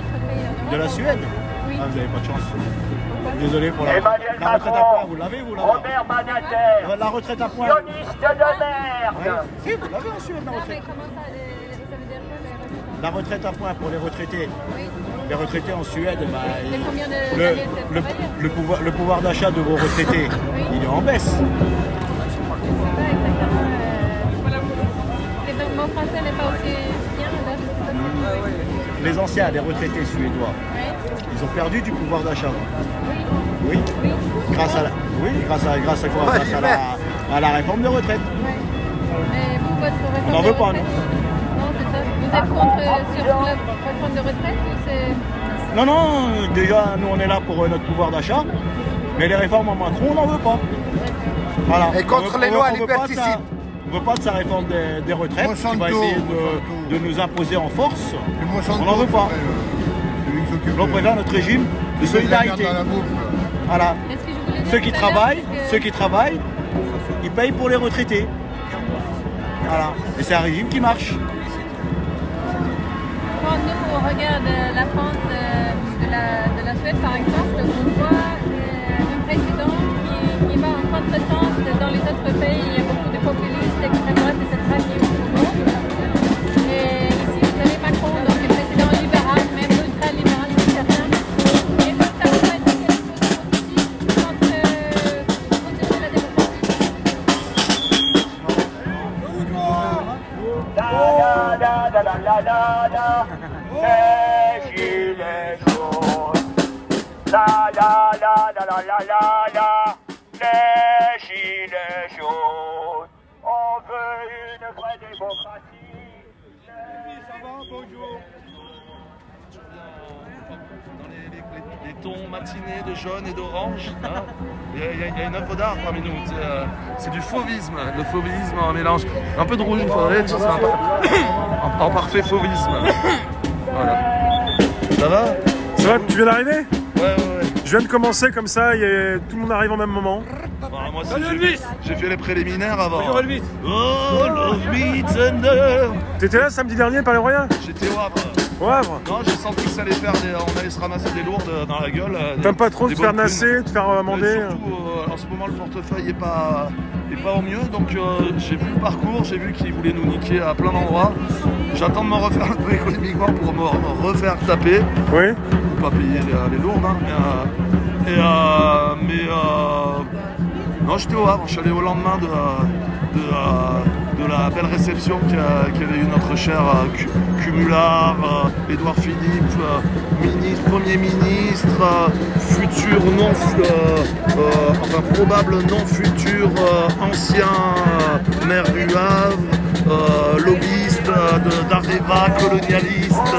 autre pays en Europe? De la Suède? Oui. Ah, vous n'avez pas de chance. Pourquoi? Désolé pour la retraite à point, vous l'avez vous là-bas? La retraite à point. Sioniste de merde. Ouais. Si, vous l'avez en Suède la Non, mais retraite. comment ça, ça veut dire quoi les retraites? La retraite à point pour les retraités. Oui. Les retraités en Suède, bah, C'est combien d'années de travail? le pouvoir d'achat de vos retraités, Oui. il est en baisse. Je sais pas exactement. Mon français n'est pas aussi bien, là, je sais pas si... Les anciens, les retraités suédois, Oui. ils ont perdu du pouvoir d'achat. Oui. Oui. Oui. Grâce à quoi? Grâce à la réforme de retraite. Oui. Mais vous, votre réforme On n'en de veut pas, retraite? Non, c'est ça. Vous êtes contre sur la réforme de retraite ou c'est... Non, non, déjà, nous on est là pour notre pouvoir d'achat, mais les réformes en Macron, on n'en veut pas. Voilà. Et contre les lois liberticides. On ne veut pas de sa réforme des retraites qui va essayer de nous imposer en force. On n'en veut pas. On préfère notre régime de solidarité. Voilà. Mais ce que je voulais dire Ceux qui tout à l'heure, travaillent, c'est que ceux qui travaillent, ils payent pour les retraités. Voilà. Et c'est un régime qui marche. quand nous on regarde la France de la Suède par exemple, on voit un président qui va en contresens dans les autres pays. Il y a beaucoup de populistes, extrême droite, etc. qui est au monde. Et ici vous avez Macron, donc le président libéral, même ultra-libéral pour certains. Et donc ça pourrait être quelque chose de positif contre la démocratie. La la la la la la la, les gilets jaunes. La la la la la la la la, les gilets jaunes. On veut une vraie démocratie. Ça va, bonjour. Dans les tons matinés de jaune et d'orange, hein. Il y a une œuvre d'art parmi nous. C'est du fauvisme, le fauvisme en mélange. Un peu de rouge, il faudrait, ce sera en parfait fauvisme. Voilà. Ça va? Ça va, tu viens d'arriver? Ouais. Je viens de commencer comme ça, tout le monde arrive au même moment. Bon, moi aussi, j'ai fait les préliminaires avant. Bonjour Elvis. Oh, love me tender. T'étais là samedi dernier, Palais Royal? J'étais au Havre. Au Havre? Non, j'ai senti que ça allait faire on allait se ramasser des lourdes dans la gueule. T'aimes pas trop te des faire bonnes nasser, prunes. te faire amender? Surtout, en ce moment, le portefeuille est pas au mieux, donc j'ai vu le parcours, j'ai vu qu'ils voulaient nous niquer à plein d'endroits. J'attends de me refaire un peu économiquement pour me refaire taper. Oui. Pour pas payer les lourdes, hein. Non, j'étais au Havre, je suis allé au lendemain de la belle réception qu'avait eu notre cher Cumulard, Édouard Philippe, Premier ministre, futur probable non futur ancien maire du Havre, lobbyiste d'Areva, colonialiste.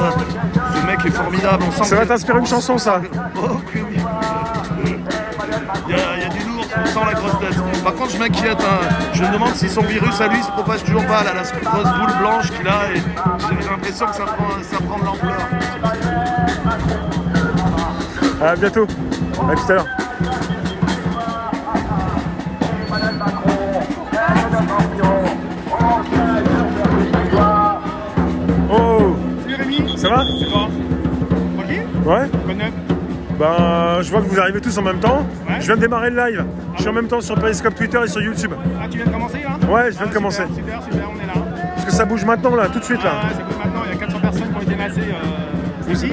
Ce mec est formidable. On sent Ça va t'inspirer une chanson, ça? Oh, que oui. Il y a du lourd, on sent la grosse tête. Par contre, je m'inquiète. Hein. Je me demande si son virus à lui se propage toujours pas. Là, la grosse boule blanche qu'il a. Et j'ai l'impression que ça prend de l'ampleur. À bientôt. À tout à l'heure. Oh. Salut Rémi. Ça va? C'est toi. Tranquille? Ouais. Bonne neuf. Ben, je vois que vous arrivez tous en même temps. Ouais. Je viens de démarrer le live. Je suis en même temps sur Periscope Twitter et sur YouTube. Ah, tu viens de commencer là? Ouais, je viens de commencer. Super, on est là. Parce que ça bouge maintenant, là, tout de suite, là. Ah, ça bouge maintenant, il y a 400 personnes qui ont été nassées ici.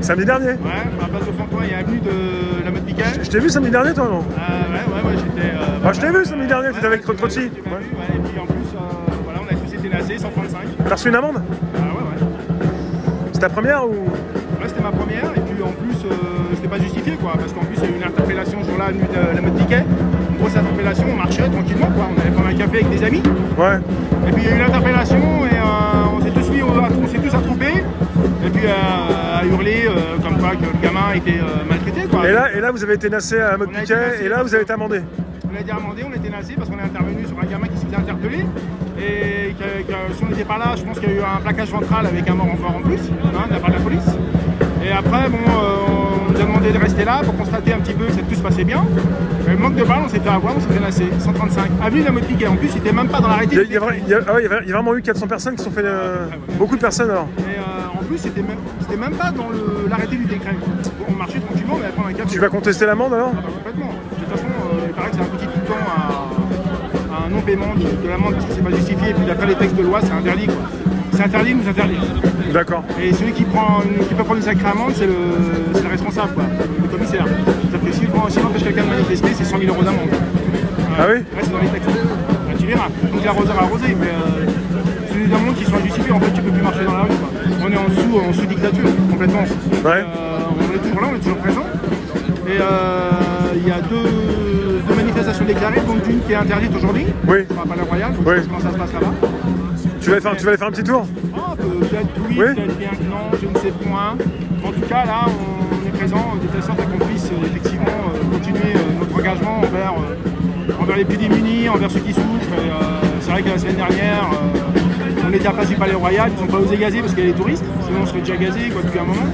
Samedi dernier. Ouais, à la base de Fontois, il y a avenue de la Motte Piquet. Je t'ai vu samedi dernier, toi, non? Ouais, j'étais. Bah, je t'ai vu samedi dernier, t'étais avec Trotsy. Tu m'as vu, ouais, et puis en plus, voilà, on a tous été nassés, 135. T'as reçu une amende? Ah ouais. C'est ta première ou? Ouais, c'était ma première, et puis en plus, c'était pas justifié, quoi, parce qu'en plus, il y a eu une interpellation ce jour-là, avenue de la Motte Piquet. Une grosse interpellation, on marchait tranquillement, quoi. On allait prendre un café avec des amis. Ouais. Et puis il y a eu une interpellation, et on s'est tous attroupés. Et puis à hurler comme quoi que le gamin a été maltraité, quoi. Et là, vous avez été nassé à Motte Piquet, et là, vous avez été amendé. On a été amendé, on a été nassé parce qu'on est intervenu sur un gamin qui se faisait interpeller. Et si on n'était pas là, je pense qu'il y a eu un plaquage ventral avec un mort encore en plus, de la part de la police. Et après, bon, on nous a demandé de rester était là pour constater un petit peu que tout se passait bien. Le manque de balles, on s'est fait avoir, on s'est fait lasser. 135. Avenue de la Motte Piquet. En plus, il n'était même pas dans l'arrêté. Il y a vraiment eu 400 personnes qui sont fait. Beaucoup de personnes alors. Et en plus, c'était même pas dans l'arrêté du décret. On marchait tranquillement, on allait prendre un café. Tu vas contester l'amende alors? Ah bah, complètement. De toute façon, il paraît que ça aboutit tout le temps à un non-paiement de l'amende parce que c'est pas justifié. Et puis d'après les textes de loi, c'est interdit quoi. C'est interdit, nous interdit. D'accord. Et celui qui peut prendre une sacrée amende, c'est le responsable, quoi, le commissaire. C'est-à-dire que s'il empêche quelqu'un de manifester, c'est 100 000 € d'amende. Ah oui? Ouais, c'est dans les textes. Bah, tu verras. Donc l'arroseur a arrosé, mais c'est des amendes qui sont injustifiées. En fait, tu peux plus marcher dans la rue, quoi. On est en sous dictature, complètement. Ouais. On est toujours là, on est toujours présent. Et il y a deux manifestations déclarées, donc une qui est interdite aujourd'hui, oui. Sur la Palais Royal, donc oui. je sais comment ça se passe là-bas. Tu vas aller faire un petit tour? Ah, peut-être oui, peut-être bien que non, je ne sais point. En tout cas, là, on est présent de telle sorte qu'on puisse effectivement continuer notre engagement envers les plus démunis, envers ceux qui souffrent. C'est vrai que la semaine dernière, on était à Place du Palais Royal, ils n'ont pas osé gazer parce qu'il y a les touristes, sinon on serait déjà gazé depuis un moment.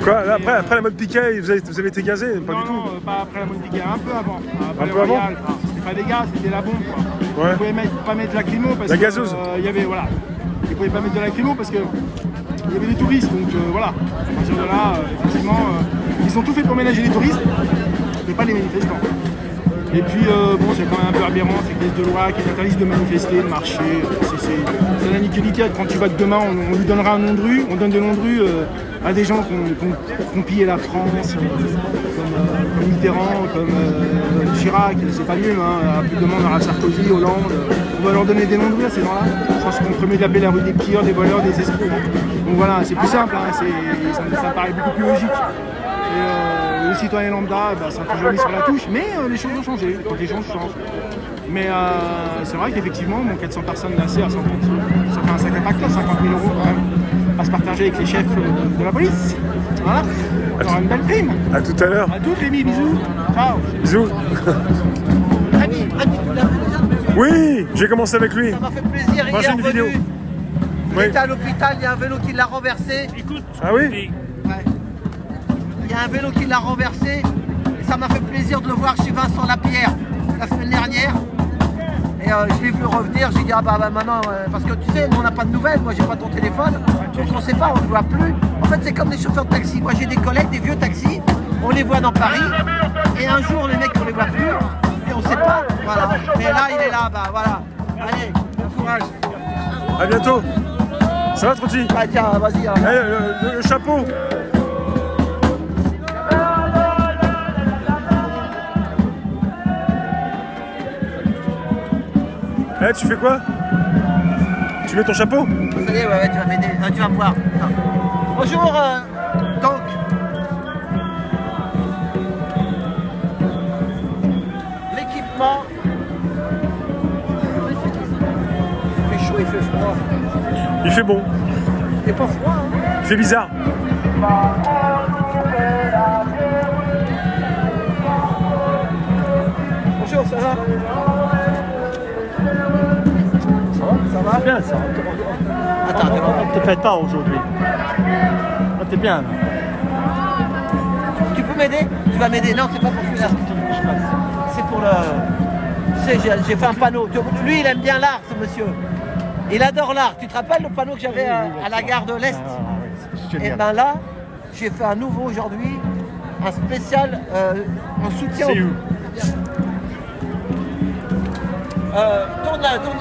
Quoi, là, après la Motte Piquet, vous avez été gazé? Pas du tout? Non, pas après la Motte Piquet, un peu avant. Un peu avant? C'était pas des gaz, c'était la bombe quoi. Ouais. Ils pouvaient pas mettre de lacrymo parce la que gazeuse. Il y avait voilà. Ils pouvaient pas mettre de lacrymo parce que il y avait des touristes, donc voilà. À partir de là, effectivement, ils ont tout fait pour ménager les touristes, mais pas les manifestants. Et puis bon, c'est quand même un peu aberrant, ces textes de loi qui interdisent de manifester, de marcher. C'est la nickelité. Quand tu vas que demain, on lui donnera un nom de rue, on donne des noms de rue à des gens qui ont pillé la France, comme Mitterrand, comme Chirac, c'est pas nul, hein. Plus demain on aura Sarkozy, Hollande. On va leur donner des noms de rue à ces gens-là. Je pense qu'on ferait mieux d'appeler la rue des pilleurs, des voleurs, des escrocs. Donc voilà, c'est plus simple, hein. Ça me paraît beaucoup plus logique. Et le citoyen lambda, ça a toujours mis sur la touche, mais les choses ont changé, quand les gens changent. Mais c'est vrai qu'effectivement, 400 personnes lassées à 130 €, ça fait un sacré facteur, 50 000 € quand même, à se partager avec les chefs de la police. Voilà, on aura une belle prime. À tout à l'heure. À toutes, Rémi, bisous. Ciao. Bisous. Rémi, tu l'as vu déjà? Oui, j'ai commencé avec lui. Ça m'a fait plaisir, il est Prochaine vidéo. revenu. Il était à l'hôpital, il y a un vélo qui l'a renversé. Ah oui? Ouais. Il y a un vélo qui l'a renversé. Et ça m'a fait plaisir de le voir chez Vincent Lapierre la semaine dernière. Et je l'ai vu revenir, j'ai dit maintenant, parce que tu sais, nous on n'a pas de nouvelles, moi j'ai pas ton téléphone, donc on sait pas, on ne voit plus. En fait c'est comme des chauffeurs de taxi, moi j'ai des collègues, des vieux taxis, on les voit dans Paris, et un jour les mecs on les voit plus, et on sait pas, voilà. Mais là il est là, voilà. Allez, bon courage. À bientôt. Ça va Trotti? Ah tiens, vas-y. Hein. Hey, le chapeau. Eh, tu fais quoi? Tu mets ton chapeau? Ça y est, ouais, tu vas m'aider, tu vas me voir. Bonjour, donc. L'équipement. Il fait chaud, il fait froid. Il fait bon. Il fait pas froid, hein. Il fait bizarre. Bonjour, ça va? Ça va? Bien ça. Attends, On ne te pète pas aujourd'hui. T'es bien là. tu peux m'aider? Tu vas m'aider? Non, c'est pas pour celui-là. C'est pour le... Tu sais, j'ai fait un panneau. Lui, il aime bien l'art, ce monsieur. Il adore l'art. Tu te rappelles le panneau que j'avais à la gare de l'Est? Et bien là, j'ai fait un nouveau aujourd'hui, un spécial en soutien. C'est où? Tourne là, tourne.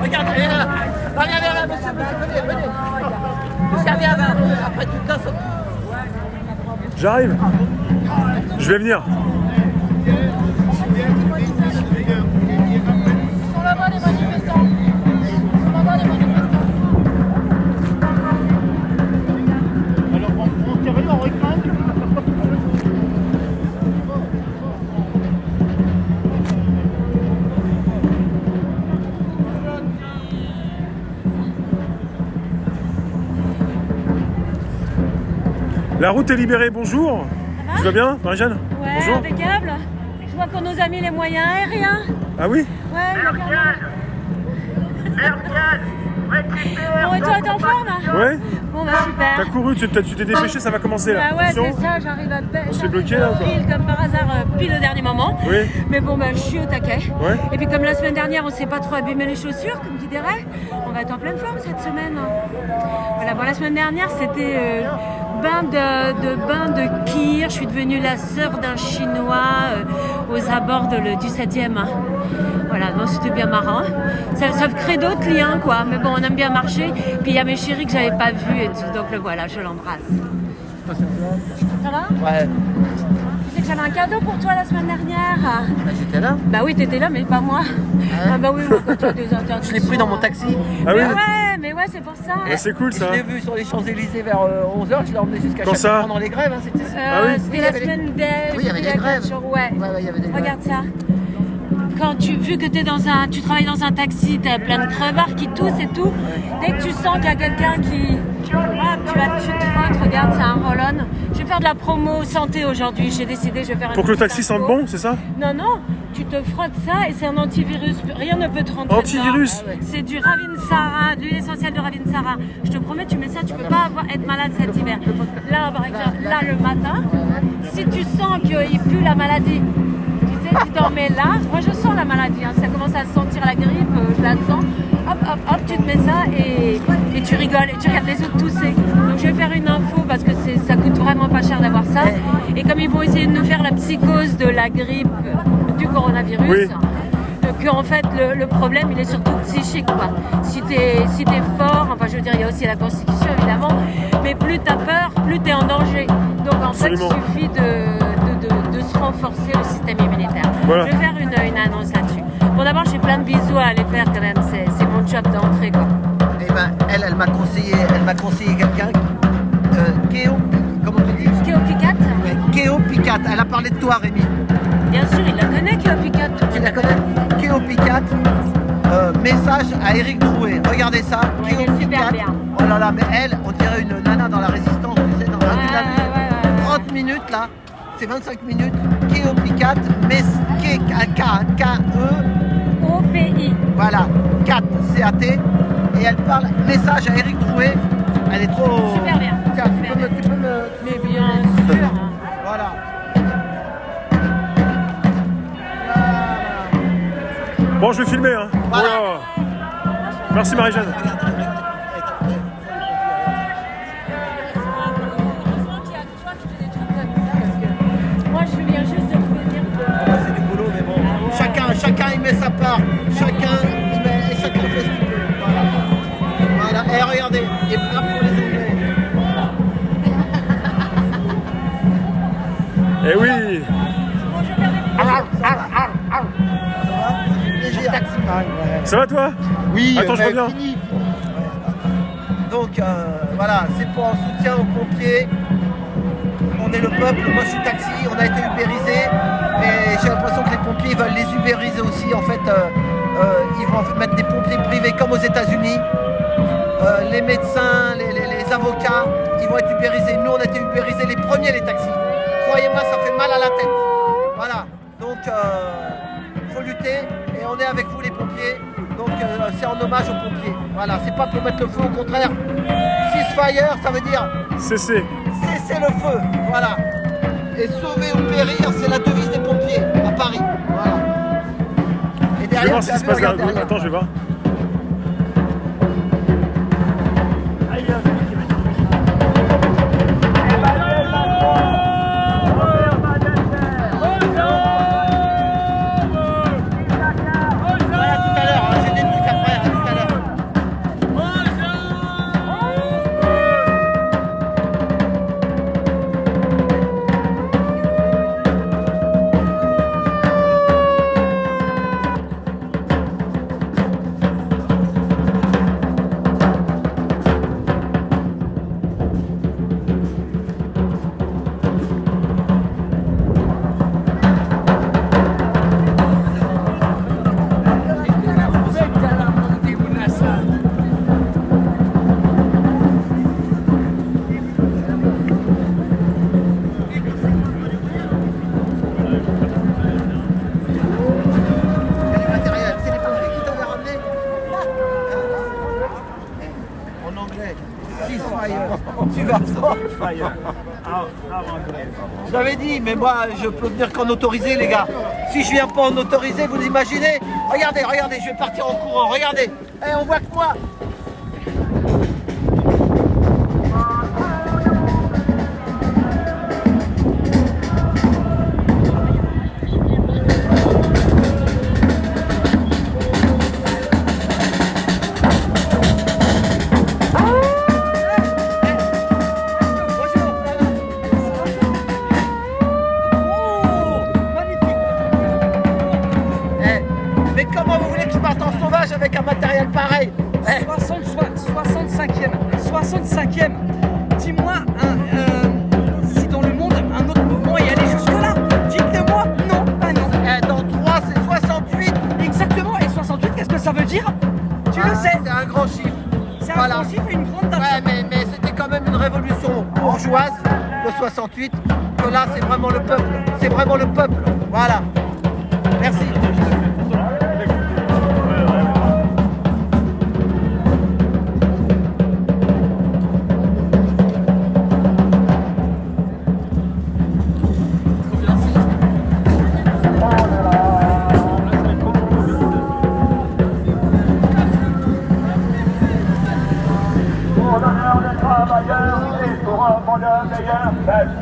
Regarde, viens là. Viens, monsieur, venez. Monsieur, viens. Après tout le temps, ça... J'arrive. Je vais venir. Ils sont là-bas les manifestants. Alors on termine en réclame. La route est libérée, bonjour. Tu vas bien, Marie-Jeanne? Ouais, Bonjour. impeccable. Je vois qu'on nous a mis les moyens aériens. Ah oui? Ouais, il y a quand même... Mercial, Bon, et toi, t'es en forme? Ouais. Bon, bah super. T'as couru, tu t'es dépêché, ça va commencer là. Ah ouais, Attention. c'est ça, j'arrive à On s'est bloqué là ou quoi? pile, comme par hasard, pile au dernier moment. Oui. Mais bon, bah, je suis au taquet. Ouais. Et puis, comme la semaine dernière, on s'est pas trop abîmé les chaussures, comme tu dirais, on va être en pleine forme cette semaine. Voilà, bon, la semaine dernière, c'était bain de kir. Je suis devenue la sœur d'un Chinois aux abords du 7e. Voilà, non, c'était bien marrant. Ça crée d'autres liens, quoi. Mais bon, on aime bien marcher. Puis il y a mes chéris que j'avais pas vus et tout. Donc le voilà, je l'embrasse. Ça va? Ouais. Tu sais que j'avais un cadeau pour toi la semaine dernière. Bah, j'étais là. Bah oui, t'étais là, mais pas moi. Ah bah oui, moi, quand tu as des interdictions. Je l'ai pris dans mon taxi. Ah oui. Mais ouais, c'est pour ça. Bah, c'est cool ça. Je l'ai vu sur les Champs-Élysées vers 11h, je l'ai emmené jusqu'à Quand ça Châtelet pendant les grèves, hein, c'était ça. Ah oui. C'était Oui, la il y avait semaine dernière. Oui, il y avait des grèves. Ouais. Ouais, il y avait des grèves. Regarde ça. Vu que tu travailles dans un taxi, tu as plein de crevards qui toussent et tout. Dès que tu sens qu'il y a quelqu'un qui... Ah, tu te frottes, regarde, c'est un roll-on. Je vais faire de la promo santé aujourd'hui. J'ai décidé, je vais faire un Pour que le petit taxi info. sente bon, c'est ça? Non, non, tu te frottes ça et c'est un antivirus. Rien ne peut te rentrer Antivirus? dedans. C'est du Ravinsara, de l'huile essentielle de Ravinsara. Je te promets, tu mets ça, tu peux pas être malade cet hiver. Là, par exemple, là le matin, si tu sens qu'il pue la maladie, tu t'en mets là. Moi, je sens la maladie. Hein. Ça commence à sentir la grippe, je la sens. Hop, hop, hop, tu te mets ça et tu rigoles et tu regardes les autres tousser. Donc, je vais faire une info parce que ça coûte vraiment pas cher d'avoir ça. Et comme ils vont essayer de nous faire la psychose de la grippe, du coronavirus, oui. Que en fait, le problème, il est surtout psychique, quoi. Si t'es fort, enfin, je veux dire, il y a aussi la constitution, évidemment, mais plus t'as peur, plus t'es en danger. Donc, en Absolument. fait, il suffit de se renforcer le système immunitaire. Voilà. Je vais faire une annonce là-dessus. Bon, d'abord, j'ai plein de bisous à aller faire quand même. C'est mon job d'entrée, quoi. Et ben, elle m'a conseillé quelqu'un, Kéo, comment tu dis? Kéo Picat? Kéo Picat. Elle a parlé de toi, Rémi. Bien sûr, il la connaît, Kéo Picat. Tu la connais? Kéo Picat. Message à Éric Drouet. Regardez ça. Ouais, Kéo elle est super Picat. bien. Oh là là, mais elle, on dirait une nana dans la résistance, tu sais, dans la Ouais. 30 minutes là. C'est 25 minutes. Kéo Picat. K-E. OPI. Voilà. 4 C-A-T. Et elle parle message à Éric Drouet. Elle est trop. Super bien. Tiens, tu peux me. Mais bien sûr. Voilà. Bon, je vais filmer. Hein. Voilà. Oh. Merci Marie-Jeanne. Heureusement qu'il y a toi qui fais des trucs comme ça, parce que moi, je viens juste de revenir de... C'est du boulot, mais bon. Chacun il met sa part. Chacun fait ce qu'il veut. Voilà. Et regardez, il est prêt pour les Anglais. Eh oui. Léger taxi. Ça va toi? Oui, Attends, je reviens. fini. Donc voilà, c'est pour un soutien aux pompiers. On est le peuple, moi je suis taxi, on a été ubérisé, mais j'ai l'impression que les pompiers veulent les ubériser aussi. En fait, ils vont mettre des pompiers privés comme aux États-Unis. Les médecins, les avocats, ils vont être ubérisés. Nous, on a été ubérisés les premiers, les taxis. Croyez-moi, ça fait mal à la tête. Voilà, donc il faut lutter et on est avec vous les pompiers. Donc c'est en hommage aux pompiers. Voilà, c'est pas pour mettre le feu, au contraire. Ceasefire, ça veut dire Cessez. cesser le feu. Voilà. Et sauver ou périr, c'est la devise des pompiers à Paris. Voilà. Et Je vais derrière, voir ce qui se passe là. regarde derrière. Attends, je vais voir. Voilà, tout à l'heure, hein, j'ai des trucs après, à tout à l'heure. vas fort. Je l'avais dit, mais moi, je peux venir qu'en autorisé, les gars. Si je viens pas en autorisé, vous imaginez? Regardez, regardez, je vais partir en courant, regardez. Eh, on voit que moi. Avec un matériel pareil. 65e. Dis-moi si dans le monde un autre mouvement est allé jusque-là. Dites-le-moi. Non, pas non. Dans 3, c'est 68. Exactement. Et 68, qu'est-ce que ça veut dire? Tu le sais. C'est un grand chiffre. C'est un grand chiffre et une grande date. Ouais, mais c'était quand même une révolution bourgeoise, le 68. Que là, c'est vraiment le peuple. C'est vraiment le peuple. Voilà. Merci.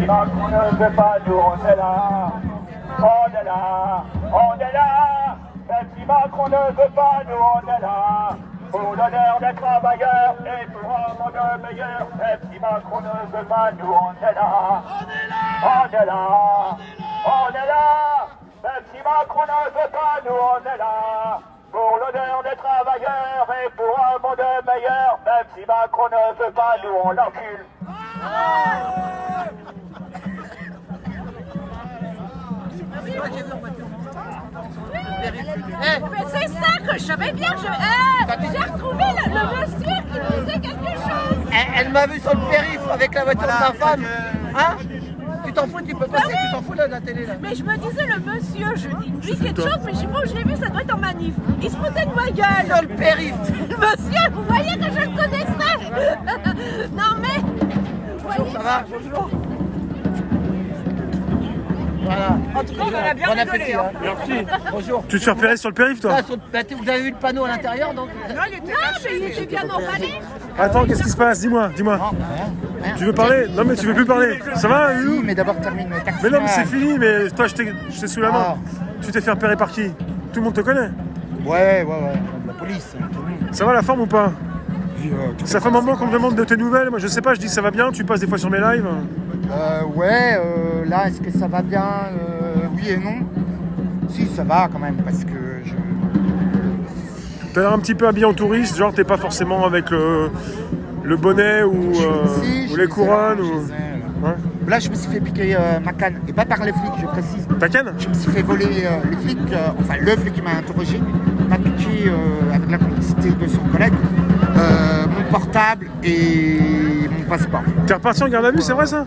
Même qu'on ne veut pas, nous on est là. On est là, on est là. Même si Macron ne veut pas, nous on est là. Pour l'honneur des travailleurs et pour un monde meilleur. Même si Macron ne veut pas, nous on est là. On est là, on est là. Même si Macron ne veut pas, nous on est là. Pour l'honneur des travailleurs et pour un monde meilleur. Même si Macron ne veut pas, nous on l'encule. Mais c'est ça que je savais bien. J'ai retrouvé le monsieur qui nous disait quelque chose. Elle m'a vu sur le périph' avec la voiture de ma femme. Hein? Tu t'en fous, tu peux passer, tu t'en fous là de la télé là. Mais je me disais, le monsieur, je dis quelque chose, mais je sais pas où je l'ai vu, ça doit être en manif. Il se foutait de ma gueule. Sur le périph'. Monsieur, vous voyez que je le connaissais. Non mais. Bonjour, ça va? Bonjour. Voilà. En tout cas, on en a bien Bon rigolé. appétit, hein. Merci. Bonjour. Tu te fais repérer sur le périph', toi? Vous avez vu le panneau à l'intérieur donc? Non, mais il était bien emballé. Attends, qu'est-ce qui se passe? Dis-moi. Tu veux parler? Non, mais tu veux plus parler. Ça va, Loulou? Oui, mais d'abord termine le taxi. Mais non, mais c'est fini, mais toi, je t'ai sous la main. Tu t'es fait repérer par qui? Tout le monde te connaît? Ouais. La police, tout le monde. Ça va la forme ou pas? Ça fait un moment qu'on me demande de tes nouvelles. Moi, je sais pas, je dis ça va bien. Tu passes des fois sur mes lives. Là, est-ce que ça va bien? Oui et non. Si, ça va quand même, parce que T'as l'air un petit peu habillé en touriste, genre t'es pas forcément avec le bonnet ou les couronnes Ouais. Là, je me suis fait piquer ma canne, et pas par les flics, je précise. Ta canne? Je me suis fait voler les flics, le flic qui m'a interrogé, m'a piqué avec la complicité de son collègue, mon portable et mon passeport. T'es reparti en garde à vue, c'est vrai ça?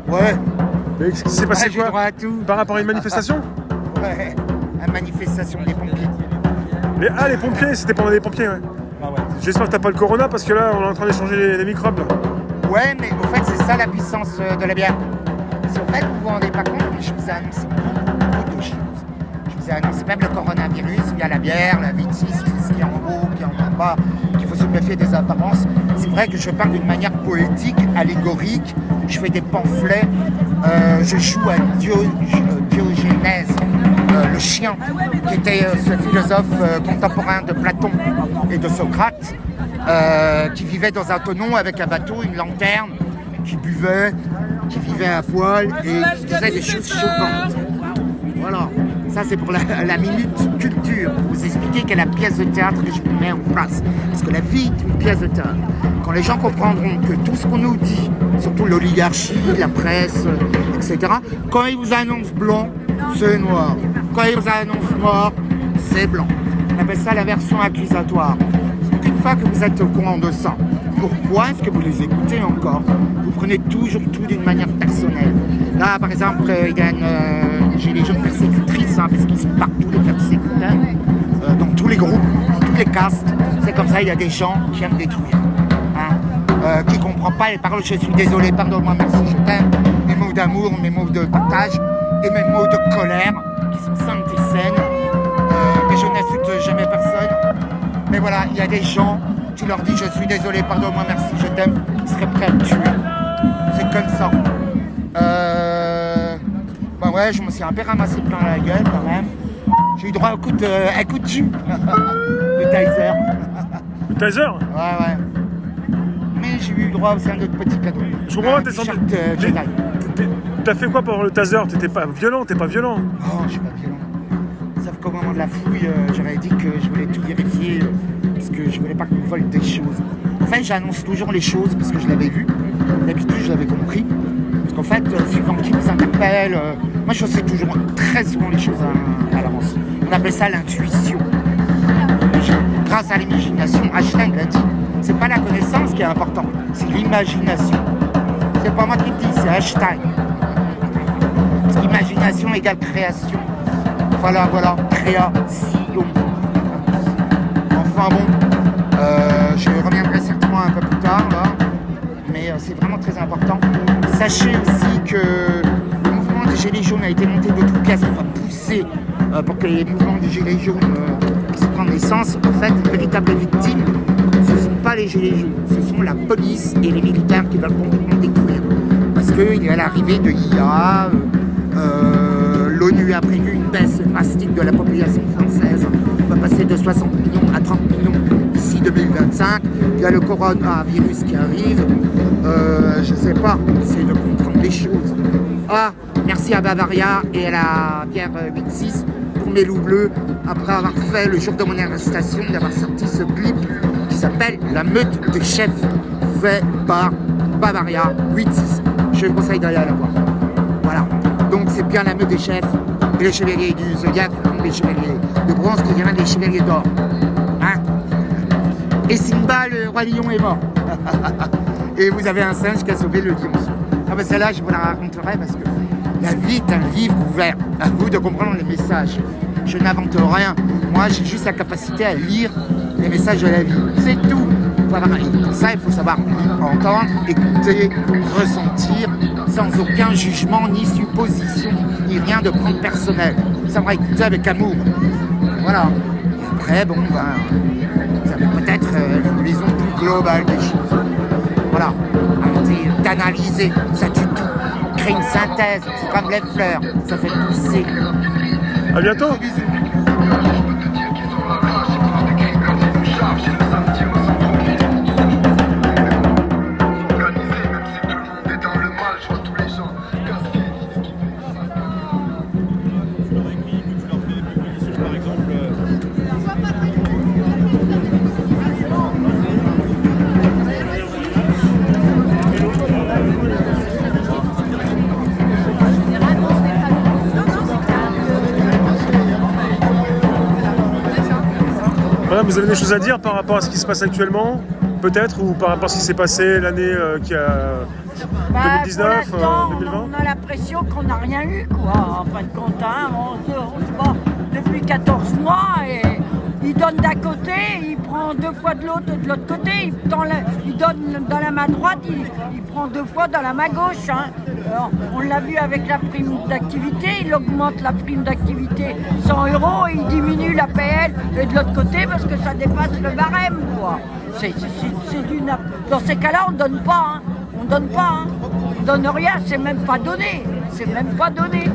Ouais. Mais qu'est-ce qui s'est passé J'ai droit à tout. Par rapport à une manifestation? Ouais, une manifestation des pompiers. Les pompiers, c'était pendant les pompiers, ouais. Ah ouais. J'espère que t'as pas le corona parce que là, on est en train d'échanger les microbes. Là. Ouais, mais au fait, c'est ça la puissance de la bière. Parce qu'en fait, vous vous rendez pas compte, mais je vous ai annoncé beaucoup de choses. Je vous ai annoncé même le coronavirus via la bière, la vitis, ce qui est en haut, qui est en bas, qu'il faut se méfier des apparences. C'est vrai que je parle d'une manière poétique, allégorique. Je fais des pamphlets. Je joue à Diogénèse, le chien, qui était ce philosophe contemporain de Platon et de Socrate, qui vivait dans un tonneau avec un bateau, une lanterne, qui buvait, qui vivait à poil et qui disait des choses choquantes. Voilà, ça c'est pour la minute culture, vous expliquer quelle est la pièce de théâtre que je mets en place. Parce que la vie est une pièce de théâtre. Quand les gens comprendront que tout ce qu'on nous dit, surtout l'oligarchie, la presse, etc., quand ils vous annoncent blanc, c'est noir. Quand ils vous annoncent noir, c'est blanc. On appelle ça la version accusatoire. Donc une fois que vous êtes au courant de ça, pourquoi est-ce que vous les écoutez encore? Vous prenez toujours tout d'une manière personnelle. Là, par exemple, il y a j'ai les jeunes persécutrices, parce qu'ils sont partout les persécuteurs, dans tous les groupes, toutes les castes. C'est comme ça, il y a des gens qui aiment détruire. qui ne comprend pas les paroles. Je suis désolé, pardonne-moi, merci, je t'aime. Mes mots d'amour, mes mots de partage et mes mots de colère qui sont saintes et saines. Mais je n'insulte jamais personne. Mais voilà, il y a des gens, tu leur dis je suis désolé, pardonne-moi, merci, je t'aime, ils seraient prêts à me tuer. C'est comme ça. Bah ouais, je me suis un peu ramassé plein la gueule quand même. J'ai eu droit à un coup de jus. Le taser. Le taser? Ouais. Mais j'ai eu droit aussi à un autre petit cadeau. Je comprends pas, t'as fait quoi pendant le taser? T'étais pas violent, t'es pas violent? Non, je suis pas violent. Sauf qu'au moment de la fouille, j'aurais dit que je voulais tout vérifier parce que je voulais pas qu'on me vole des choses. En fait, j'annonce toujours les choses parce que je l'avais vu. D'habitude, je l'avais compris. Parce qu'en fait, suivant qui nous interpelle, moi je sais toujours très souvent les choses à l'avance. On appelle ça l'intuition. Grâce à l'imagination, Einstein l'a dit. C'est pas la connaissance qui est importante, c'est l'imagination. C'est pas moi qui le dis, c'est Einstein. Parce qu'imagination égale création. Voilà, création. Enfin bon, je reviendrai certainement un peu plus tard là, mais c'est vraiment très important. Sachez aussi que le mouvement des Gilets jaunes a été monté de toutes pièces, on va pousser pour que les mouvements des Gilets jaunes puissent prendre naissance. En fait, les véritables victimes, ce ne sont pas les Gilets jaunes, ce sont la police et les militaires qui veulent complètement détruire. Parce qu'il y a l'arrivée de l'IA, l'ONU a prévu une baisse drastique de la population française. On va passer de 60 millions à 30 millions d'ici 2025. Il y a le coronavirus qui arrive. Je sais pas, essayer de comprendre les choses. Ah, merci à Bavaria et à la bière 8-6 pour mes loups bleus. Après avoir fait le jour de mon arrestation, d'avoir sorti ce clip qui s'appelle La meute des chefs, fait par Bavaria 8-6. Je vous conseille d'aller la voir. Voilà. Donc c'est bien la meute des chefs et les chevaliers du Zodiac, les chevaliers de bronze qui deviennent des chevaliers d'or. Hein? Et Simba, le roi lion, est mort. Et vous avez un singe qui a sauvé le lion. Ah ben celle-là, je vous la raconterai parce que la vie est un livre ouvert. À vous de comprendre les messages. Je n'invente rien. Moi, j'ai juste la capacité à lire les messages de la vie. C'est tout. Voilà. Et pour ça, il faut savoir entendre, écouter, ressentir, sans aucun jugement, ni supposition, ni rien de prendre personnel. Ça va écouter avec amour. Voilà. Et après, bon, ben, vous avez peut-être une vision plus globale des choses. Voilà. Arrêtez d'analyser, ça tue tout. Créer une synthèse, c'est comme les fleurs, ça fait pousser. À bientôt. Voilà, vous avez des choses à dire par rapport à ce qui se passe actuellement, peut-être, ou par rapport à ce qui s'est passé l'année qui a 2019, pour l'instant, 2020 on a l'impression qu'on n'a rien eu, quoi. En fin de compte, hein, on se bat depuis 14 mois et il donne d'un côté, il prend 2 fois de l'autre côté, il donne dans la main droite, il prend 2 fois dans la main gauche. Hein. Alors, on l'a vu avec la prime d'activité, il augmente la prime d'activité 100 € et il diminue la PL de l'autre côté parce que ça dépasse le barème, quoi. Dans ces cas-là, on donne pas, hein. On donne pas, hein. On donne rien, c'est même pas donné. C'est même pas donné.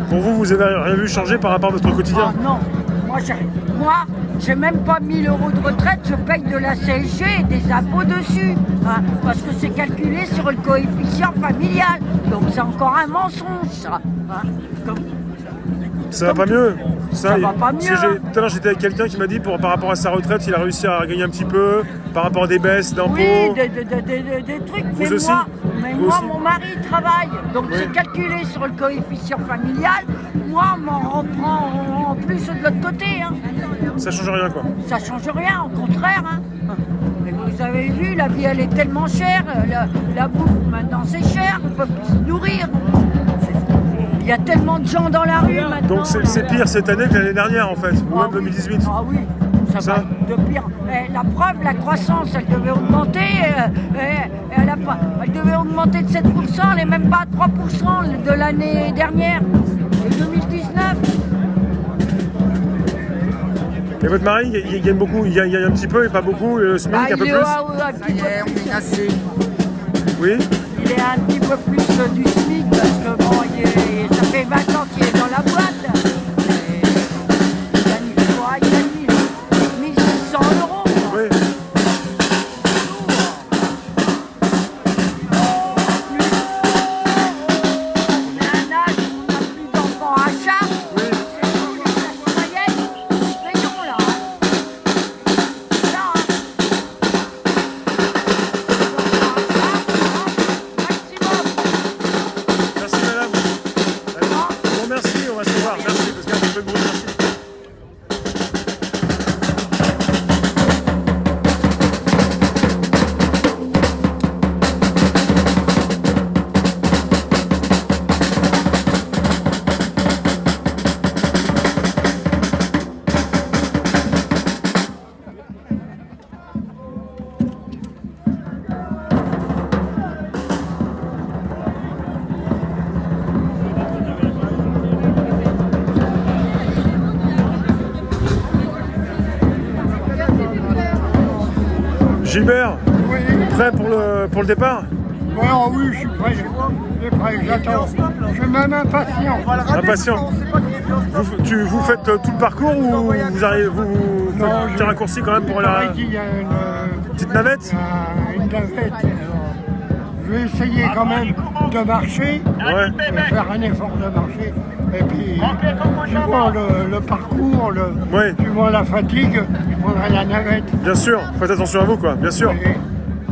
Pour vous, vous avez rien vu changer par rapport à votre quotidien? Ah non, moi, j'ai même pas 1000 € de retraite, je paye de la CSG et des impôts dessus, hein, parce que c'est calculé sur le coefficient familial. Donc c'est encore un mensonge, ça. Hein, ça va pas mieux. Ça va pas mieux. Tout à l'heure, j'étais avec quelqu'un qui m'a dit par rapport à sa retraite, il a réussi à gagner un petit peu par rapport à des baisses d'impôts. Oui, des trucs. Mais moi, mon mari travaille, donc c'est calculé sur le coefficient familial. Moi, on m'en reprend en plus de l'autre côté. Hein. Ça change rien, quoi. Ça change rien, au contraire. Hein. Mais vous avez vu, la vie, elle est tellement chère. La bouffe, maintenant, c'est cher. On peut plus se nourrir. Il y a tellement de gens dans la rue maintenant. Donc c'est pire cette année que l'année dernière, en fait, ou même 2018. Ah oui, ça va de pire. La preuve, la croissance, elle devait augmenter. Elle devait augmenter de 7%, elle n'est même pas à 3% de l'année dernière, de 2019. Et votre mari, il gagne beaucoup, il gagne un petit peu et pas beaucoup, le SMIC un peu plus. Ça y est, on est assez. Oui. Il est un petit peu plus du SMIC parce que bon, ça fait 20 ans qu'il est dans la boîte. Il gagne 1600 €. Oui. On a un âge où on n'a plus d'enfants à charge. Oui. C'est pour les classes moyennes. Payons là. Là, Merci madame. Bon merci, on va se voir. Merci, parce qu'il y a un peu de bruit. Merci. Gilbert, Oui. prêt pour le départ? Oh oui, je suis prêt. Je suis prêt, j'attends. Je suis même impatient. Impatient. Vous faites tout le parcours ou vous arrivez, vous faites un petit raccourci quand même pour la Il y a petite navette? une navette. Alors, je vais essayer quand même de marcher, Ouais. de faire un effort de marcher. Et puis, suivant le parcours, Ouais. suivant la fatigue, je prendrai la navette. Bien sûr, faites attention à vous quoi, bien sûr. Et-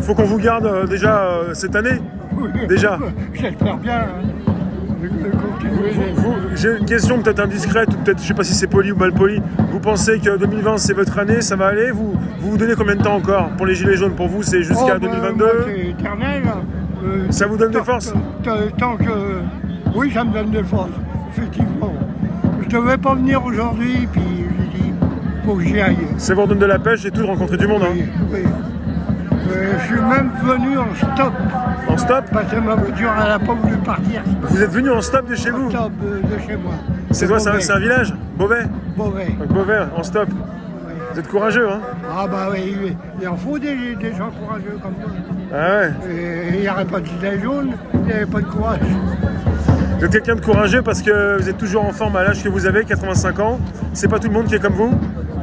Faut qu'on vous garde déjà cette année. oui, Déjà. J'espère bien. Je vais continuer. J'ai une question peut-être indiscrète, ou peut-être je sais pas si c'est poli ou mal poli. Vous pensez que 2020 c'est votre année, ça va aller? Vous donnez combien de temps encore pour les gilets jaunes? Pour vous c'est jusqu'à 2022? Moi, c'est éternel. Ça vous donne des forces? Tant que... Oui, ça me donne des forces, effectivement. Je devais pas venir aujourd'hui, puis j'ai dit, faut que j'y aille. Ça vous redonne de la pêche et tout, de rencontrer du monde. Oui, Hein. oui. Je suis même venu en stop. En stop? Parce que ma voiture, elle n'a pas voulu partir. Vous êtes venu en stop de chez vous? En stop de chez moi. C'est quoi, c'est un village? Beauvais? Beauvais. Donc Beauvais, en stop. Oui. Vous êtes courageux, hein? Ah bah oui, oui. Il en faut des gens courageux comme moi. Ah ouais. Et il n'y aurait pas de gilet jaune, il n'y avait pas de courage. Vous êtes quelqu'un de courageux parce que vous êtes toujours en forme à l'âge que vous avez, 85 ans. C'est pas tout le monde qui est comme vous,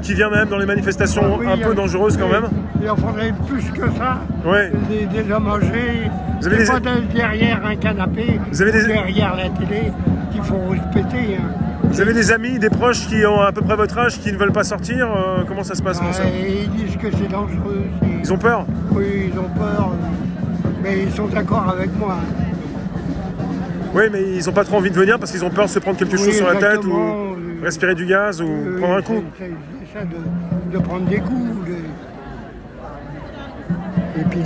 qui vient même dans les manifestations Ah oui, un peu dangereuses quand même. Il en faudrait plus que ça. Ouais. Des hommes âgés. Vous avez pas derrière un canapé, Vous avez des- derrière la télé, qu'il faut respecter. Hein. Vous avez des amis, des proches qui ont à peu près votre âge, qui ne veulent pas sortir. Comment ça se passe pour ça? Et ils disent que c'est dangereux. Ils ont peur? Oui, ils ont peur. Mais ils sont d'accord avec moi. Oui, mais ils n'ont pas trop envie de venir parce qu'ils ont peur de se prendre quelque chose Oui, sur la tête ou exactement. respirer du gaz ou prendre un coup. C'est ça de prendre des coups. Et puis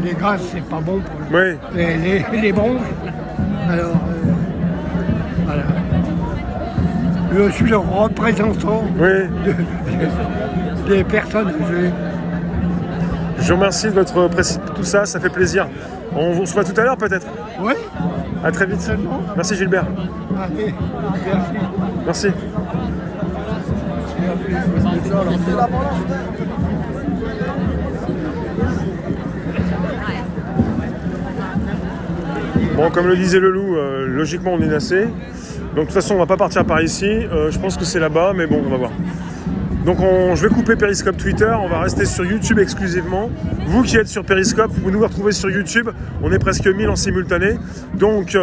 les gaz, c'est pas bon pour Oui. les bronches. Alors, voilà. Je suis le représentant Oui. des personnes âgées. Je vous remercie de votre tout ça, ça fait plaisir. On se voit tout à l'heure peut-être? Oui. À très vite. Merci Gilbert. Allez, merci. Merci. Bon, comme le disait le loup, logiquement on est nassé. Donc de toute façon on va pas partir par ici. Je pense que c'est là-bas, mais bon, on va voir. Donc je vais couper Periscope Twitter, on va rester sur YouTube exclusivement. Vous qui êtes sur Periscope, vous nous retrouvez sur YouTube. On est presque 1000 en simultané. Donc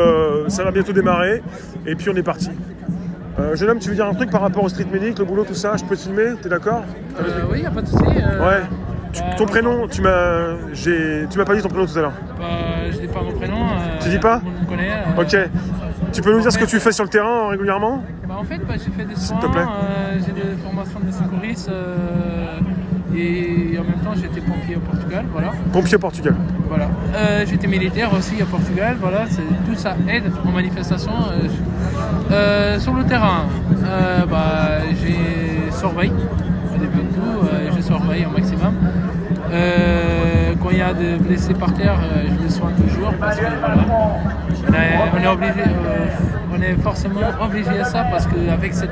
ça va bientôt démarrer. Et puis on est parti. Jeune homme, tu veux dire un truc par rapport au street medic, le boulot, tout ça? Je peux te filmer? T'es d'accord? Oui, y a pas de souci. Ouais. Ton prénom, tu m'as pas dit ton prénom tout à l'heure. Je dis pas mon prénom. Tu dis pas? Tout le monde me connaît. Ok. Tu peux nous dire ce que tu fais sur le terrain régulièrement? En fait, j'ai fait des S'il soins, te plaît. j'ai des formations de secouriste et en même temps j'étais pompier au Portugal, voilà. Pompier au Portugal. Voilà. J'étais militaire aussi au Portugal, voilà. Tout ça aide en manifestation. Sur le terrain, j'ai surveillé début de tout, je surveille au maximum. Quand il y a des blessés par terre, je les soigne toujours parce que voilà, on est forcément obligé à ça parce qu'avec cette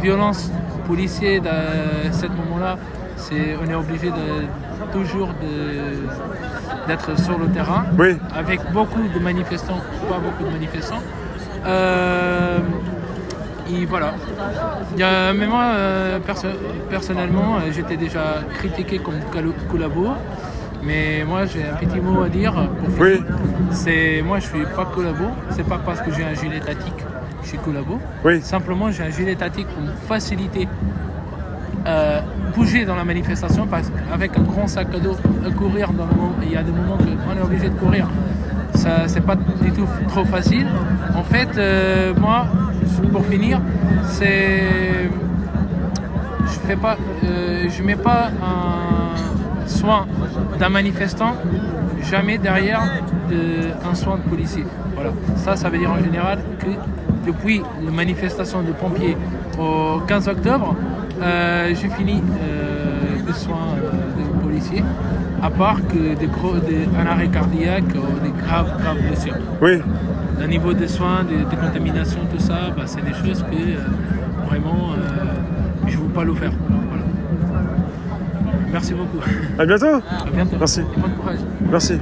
violence policière à ce moment-là, on est obligé toujours d'être sur le terrain, oui, avec beaucoup de manifestants, pas beaucoup de manifestants. Et voilà. Mais moi, personnellement, j'étais déjà critiqué comme collabo. Mais moi, j'ai un petit mot à dire pour finir. Oui. Moi, je suis pas collabo. C'est pas parce que j'ai un gilet tatique que je suis collabo. Oui. Simplement, j'ai un gilet tatique pour me faciliter bouger dans la manifestation parce qu'avec un grand sac à dos, courir dans le moment, il y a des moments où on est obligé de courir. Ça, c'est pas du tout trop facile. En fait, moi, pour finir, je mets pas un soin d'un manifestant jamais derrière un soin de policier. Voilà. Ça veut dire en général que depuis la manifestation de pompiers au 15 octobre, j'ai fini des soins de policiers, à part que un arrêt cardiaque ou des graves blessures. Oui. Au niveau des soins, de contamination, tout ça, c'est des choses que vraiment je ne veux pas le faire. Voilà. Merci beaucoup. À bientôt. À bientôt. Merci. Et bon courage. Merci.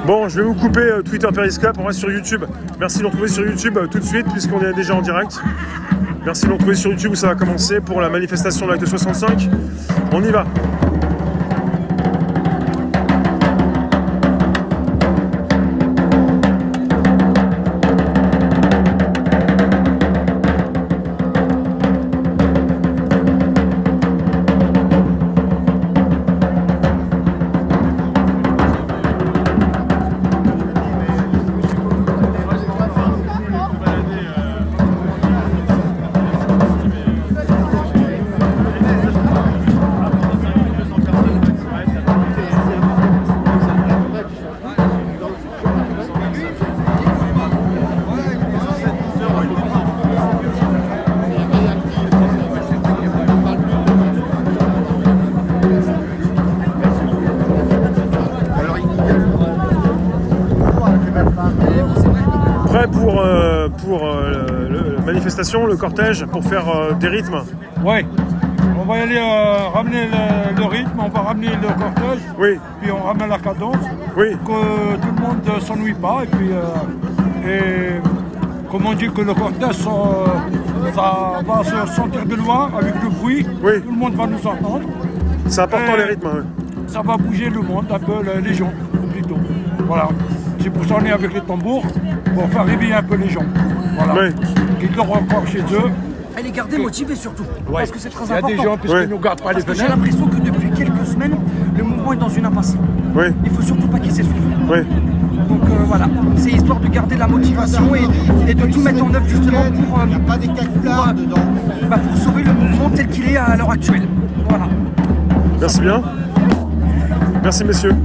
Bon, je vais vous couper Twitter Periscope, on reste sur YouTube. Merci de nous retrouver sur YouTube tout de suite puisqu'on est déjà en direct. Merci de nous retrouver sur YouTube où ça va commencer pour la manifestation de l'acte 65. On y va. Prêt pour la manifestation, le cortège, pour faire des rythmes? Ouais, on va y aller ramener le rythme, on va ramener le cortège, oui, puis on ramène la cadence, oui, que tout le monde ne s'ennuie pas, et puis comme on dit que le cortège ça va se sentir de loin avec le bruit, oui, tout le monde va nous entendre. C'est important les rythmes. Oui. Ça va bouger le monde, un peu les gens plutôt. Voilà. C'est pour ça qu'on est avec les tambours, pour faire réveiller un peu les gens. Voilà. Oui. Qui dorment encore chez eux. Et les garder motivés surtout, ouais. Parce que c'est très important. Il y a des gens qui ne nous gardent pas les fenêtres. J'ai l'impression que depuis quelques semaines, le mouvement est dans une impasse. Oui. Il ne faut surtout pas qu'il s'essouffle. Oui. Donc voilà, c'est histoire de garder la motivation et de tout mettre en œuvre justement pour sauver le mouvement tel qu'il est à l'heure actuelle. Voilà. Merci bien. Merci messieurs.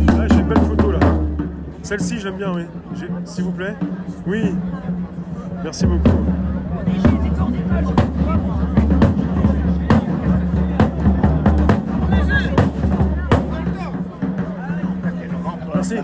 Ah, j'ai une belle photo là. Celle-ci, je l'aime bien, oui. S'il vous plaît. Oui. Merci beaucoup. Merci.